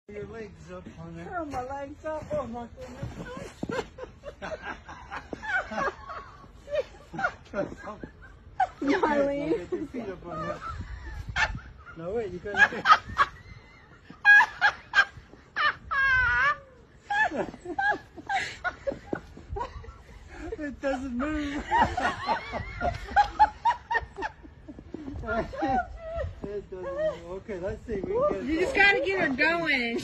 Your legs up on there. Curl my legs up. Oh my goodness. Darling. Get your feet up on there. No, wait, you gotta get... It doesn't move. It doesn't move. Okay, let's see. We can get You just gotta get her going.